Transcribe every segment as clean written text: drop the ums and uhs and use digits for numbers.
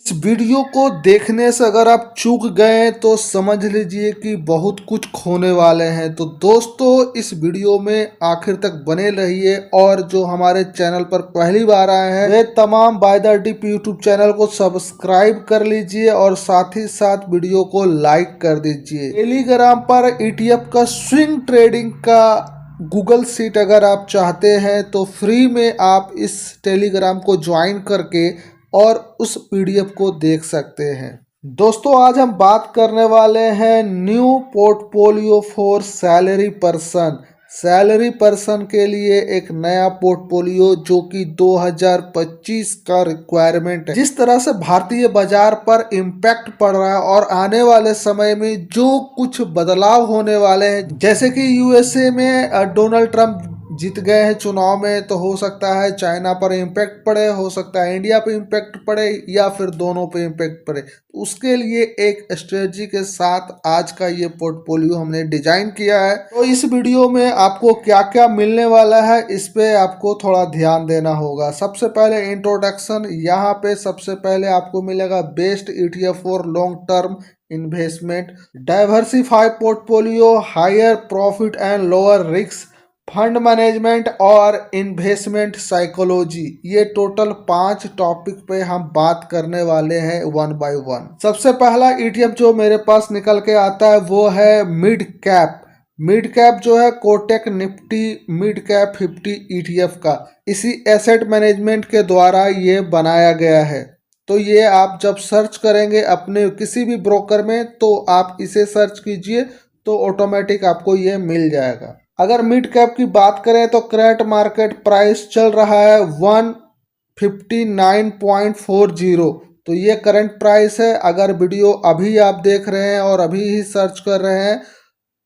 इस वीडियो को देखने से अगर आप चूक गए तो समझ लीजिए कि बहुत कुछ खोने वाले हैं। तो दोस्तों इस वीडियो में आखिर तक बने रहिए और जो हमारे चैनल पर पहली बार आए हैं वे तमाम बाय द डिप यूट्यूब चैनल को सब्सक्राइब कर लीजिए और साथ ही साथ वीडियो को लाइक कर दीजिए। टेलीग्राम पर ईटीएफ का स्विंग ट्रेडिंग का गूगल सीट अगर आप चाहते हैं तो फ्री में आप इस टेलीग्राम को ज्वाइन करके और उस पीडीएफ को देख सकते हैं। दोस्तों आज हम बात करने वाले हैं new portfolio for salary person. Salary person के लिए एक नया पोर्टफोलियो जो कि 2025 का रिक्वायरमेंट है। जिस तरह से भारतीय बाजार पर इम्पैक्ट पड़ रहा है और आने वाले समय में जो कुछ बदलाव होने वाले हैं, जैसे कि यूएसए में डोनाल्ड ट्रंप जीत गए हैं चुनाव में, तो हो सकता है चाइना पर इम्पैक्ट पड़े, हो सकता है इंडिया पे इम्पैक्ट पड़े या फिर दोनों पे इम्पैक्ट पड़े। उसके लिए एक स्ट्रेटजी के साथ आज का ये पोर्टफोलियो हमने डिजाइन किया है। तो इस वीडियो में आपको क्या क्या मिलने वाला है इस पे आपको थोड़ा ध्यान देना होगा। सबसे पहले इंट्रोडक्शन, यहाँ पे सबसे पहले आपको मिलेगा best ETF for long term investment, diversify portfolio, higher profit and lower risk, fund management और इन्वेस्टमेंट साइकोलॉजी। ये टोटल 5 टॉपिक पे हम बात करने वाले हैं वन बाय वन। सबसे पहला ईटीएफ जो मेरे पास निकल के आता है वो है मिड कैप। मिड कैप जो है Kotak Nifty mid cap 50 ETF का, इसी एसेट मैनेजमेंट के द्वारा ये बनाया गया है। तो ये आप जब सर्च करेंगे अपने किसी भी ब्रोकर में तो आप इसे सर्च कीजिए तो ऑटोमेटिक आपको ये मिल जाएगा। अगर मिड कैप की बात करें तो करंट मार्केट प्राइस चल रहा है 159.40। तो ये करंट प्राइस है। अगर वीडियो अभी आप देख रहे हैं और अभी ही सर्च कर रहे हैं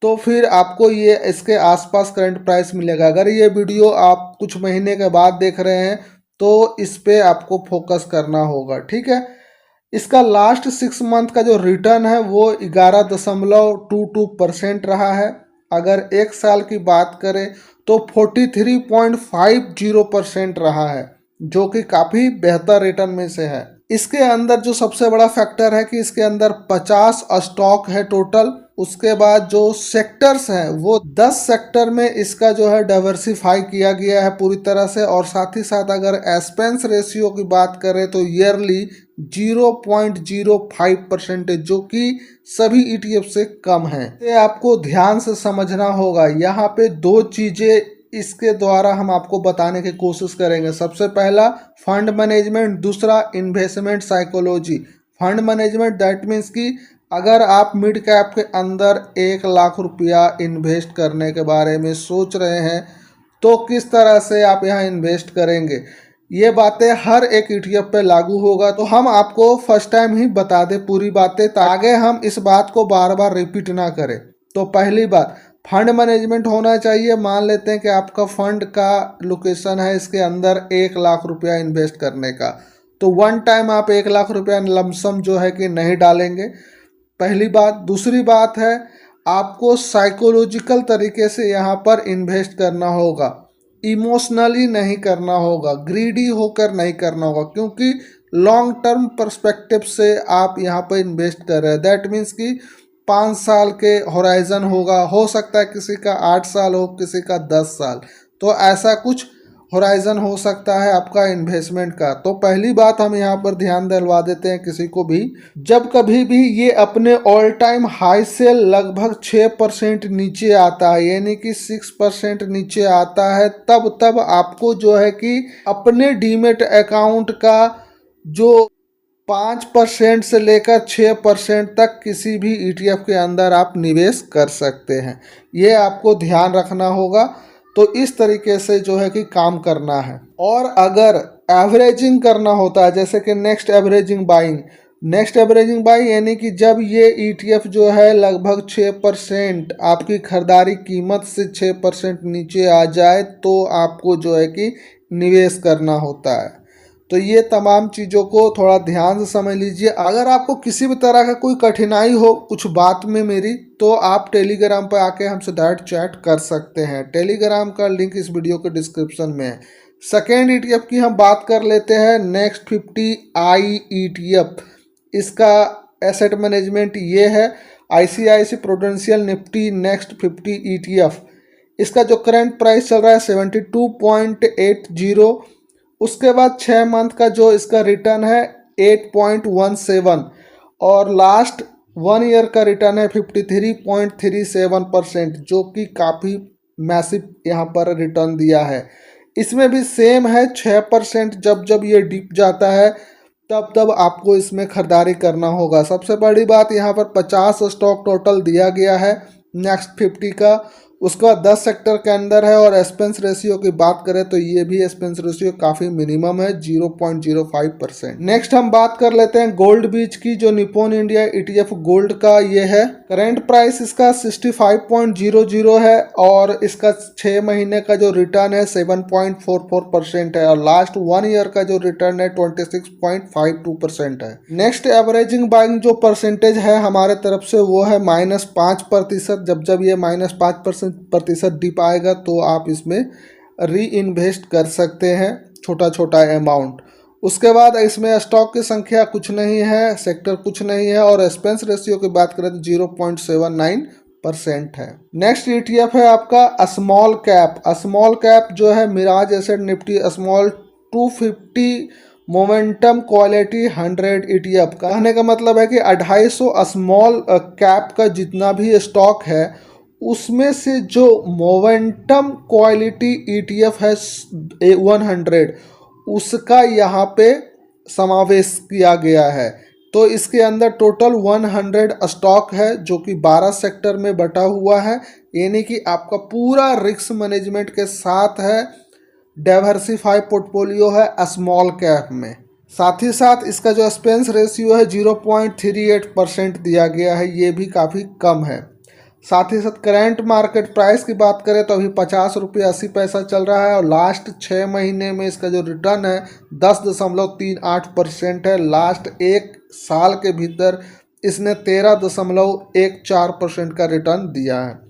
तो फिर आपको ये इसके आसपास करंट प्राइस मिलेगा। अगर ये वीडियो आप कुछ महीने के बाद देख रहे हैं तो इस पे आपको फोकस करना होगा, ठीक है। इसका लास्ट 6 मंथ का जो रिटर्न है वो 11.22% रहा है। अगर एक साल की बात करें तो 43.50% रहा है, जो कि काफ़ी बेहतर रिटर्न में से है। इसके अंदर जो सबसे बड़ा फैक्टर है कि इसके अंदर 50 स्टॉक है टोटल। उसके बाद जो सेक्टर्स हैं वो 10 सेक्टर में इसका जो है डाइवर्सिफाई किया गया है पूरी तरह से। और साथ ही साथ अगर एक्सपेंस रेशियो की बात करें तो ईयरली 0.05%, जो कि सभी ईटीएफ से कम है। ये आपको ध्यान से समझना होगा। यहाँ पे 2 चीजें इसके द्वारा हम आपको बताने की कोशिश करेंगे। सबसे पहला फंड मैनेजमेंट, दूसरा investment psychology. Fund management that means कि अगर आप मिड कैप के अंदर 1 लाख रुपया इन्वेस्ट करने के बारे में सोच रहे हैं तो किस तरह से आप यहाँ इन्वेस्ट करेंगे, ये बातें हर एक ईटीएफ पे लागू होगा। तो हम आपको फर्स्ट टाइम ही बता दें पूरी बातें ताकि हम इस बात को बार बार रिपीट ना करें। तो पहली बात, फंड मैनेजमेंट होना चाहिए। मान लेते हैं कि आपका फंड का लोकेशन है इसके अंदर 1 लाख रुपया इन्वेस्ट करने का, तो वन टाइम आप 1 लाख रुपया लमसम जो है कि नहीं डालेंगे, पहली बात। दूसरी बात है आपको साइकोलॉजिकल तरीके से यहाँ पर इन्वेस्ट करना होगा, इमोशनली नहीं करना होगा, ग्रीडी होकर नहीं करना होगा, क्योंकि लॉन्ग टर्म पर्सपेक्टिव से आप यहाँ पर इन्वेस्ट कर रहे हैं। दैट मीन्स कि 5 साल के होराइजन होगा, हो सकता है किसी का 8 साल हो, किसी का 10 साल, तो ऐसा कुछ होराइजन हो सकता है आपका इन्वेस्टमेंट का। तो पहली बात हम यहाँ पर ध्यान दिलवा देते हैं किसी को भी, जब कभी भी ये अपने ऑल टाइम हाई से लगभग 6% नीचे आता है, यानी कि 6% नीचे आता है, तब आपको जो है कि अपने डीमेट अकाउंट का जो 5% से लेकर 6% तक किसी भी ईटीएफ के अंदर आप निवेश कर सकते हैं। ये आपको ध्यान रखना होगा। तो इस तरीके से जो है कि काम करना है। और अगर एवरेजिंग करना होता है, जैसे कि नेक्स्ट एवरेजिंग बाइंग यानी कि जब ये ईटीएफ जो है लगभग 6% आपकी खरीदारी कीमत से 6% नीचे आ जाए तो आपको जो है कि निवेश करना होता है। तो ये तमाम चीज़ों को थोड़ा ध्यान से समझ लीजिए। अगर आपको किसी भी तरह का कोई कठिनाई हो कुछ बात में मेरी, तो आप टेलीग्राम पर आके हमसे डायरेक्ट चैट कर सकते हैं। टेलीग्राम का लिंक इस वीडियो के डिस्क्रिप्शन में है। सेकेंड ETF की हम बात कर लेते हैं नेक्स्ट 50 ETF। इसका एसेट मैनेजमेंट ये है ICICI prudential Nifty next 50 ETF। इसका जो करंट प्राइस चल रहा है 72.80। उसके बाद 6 मंथ का जो इसका रिटर्न है 8.17 और लास्ट 1 ईयर का रिटर्न है 53.37%, जो कि काफ़ी मैसिव यहाँ पर रिटर्न दिया है। इसमें भी सेम है 6%। जब जब ये डिप जाता है तब तब आपको इसमें खरीदारी करना होगा। सबसे बड़ी बात यहाँ पर 50 स्टॉक टोटल दिया गया है नेक्स्ट 50 का। उसके बाद 10 सेक्टर के अंदर है। और एक्सपेंस रेशियो की बात करें तो ये भी एक्सपेंस रेशियो काफ़ी मिनिमम है 0.05%। नेक्स्ट हम बात कर लेते हैं गोल्ड बीच की, जो निप्पॉन इंडिया ETF गोल्ड का ये है। करंट प्राइस इसका 65.00 है और इसका 6 महीने का जो रिटर्न है 7.44% है और लास्ट 1 ईयर का जो रिटर्न है 26.52% है। नेक्स्ट एवरेजिंग बाइंग जो परसेंटेज है हमारे तरफ से वो है -5%। जब जब ये -5% डिप आएगा तो आप इसमें री इन्वेस्ट कर सकते हैं छोटा छोटा अमाउंट। उसके बाद इसमें स्टॉक की संख्या कुछ नहीं है, सेक्टर कुछ नहीं है और एक्सपेंस रेशियो की बात करें तो 0.79% है। नेक्स्ट ETF है आपका स्मॉल कैप। स्मॉल कैप जो है Mirae asset Nifty small 250 momentum quality 100 ETF। कहने का मतलब है कि 250 स्मॉल कैप का जितना भी स्टॉक है उसमें से जो मोमेंटम क्वालिटी ETF है 100 उसका यहाँ पे समावेश किया गया है। तो इसके अंदर टोटल 100 स्टॉक है जो कि 12 सेक्टर में बटा हुआ है, यानी कि आपका पूरा रिस्क मैनेजमेंट के साथ है, डाइवर्सिफाई पोर्टफोलियो है स्मॉल कैप में। साथ ही साथ इसका जो एक्सपेंस रेशियो है 0.38% दिया गया है, ये भी काफ़ी कम है। साथ ही साथ करंट मार्केट प्राइस की बात करें तो अभी 50 रुपये 80 पैसा चल रहा है और लास्ट 6 महीने में इसका जो रिटर्न है 10.38% है। लास्ट 1 साल के भीतर इसने 13.14% का रिटर्न दिया है।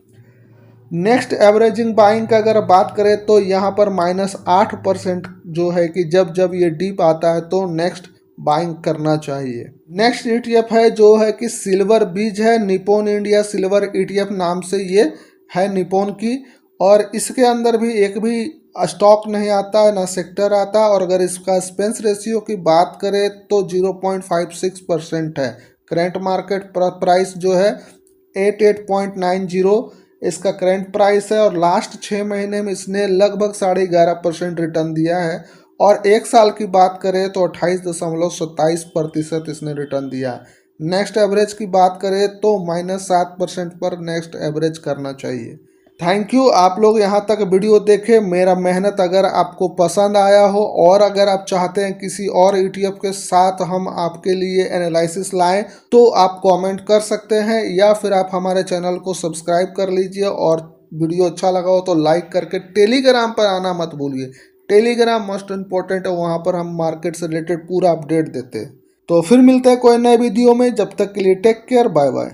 नेक्स्ट एवरेजिंग बाइंग का अगर बात करें तो यहाँ पर -8% जो है कि जब जब ये डीप आता है तो नेक्स्ट बाइंग करना चाहिए। नेक्स्ट ETF है जो है कि सिल्वर बीज है, निप्पॉन इंडिया सिल्वर ETF नाम से ये है निप्पॉन की। और इसके अंदर भी एक भी स्टॉक नहीं आता है, ना सेक्टर आता। और अगर इसका एक्सपेंस रेशियो की बात करें तो 0.56% है। करंट मार्केट प्राइस जो है 88.90 इसका करंट प्राइस है और लास्ट 6 महीने में इसने लगभग 11.5% रिटर्न दिया है। और 1 साल की बात करें तो 28.27% इसने रिटर्न दिया है। नेक्स्ट एवरेज की बात करें तो -7% पर नेक्स्ट एवरेज करना चाहिए। थैंक यू आप लोग यहाँ तक वीडियो देखे। मेरा मेहनत अगर आपको पसंद आया हो और अगर आप चाहते हैं किसी और ETF के साथ हम आपके लिए एनालिसिस लाएं तो आप कमेंट कर सकते हैं या फिर आप हमारे चैनल को सब्सक्राइब कर लीजिए। और वीडियो अच्छा लगा हो तो लाइक करके टेलीग्राम पर आना मत भूलिए। टेलीग्राम मोस्ट इम्पोर्टेंट है, वहाँ पर हम मार्केट से रिलेटेड पूरा अपडेट देते हैं। तो फिर मिलते हैं कोई नए वीडियो में, जब तक के लिए टेक केयर, बाय बाय।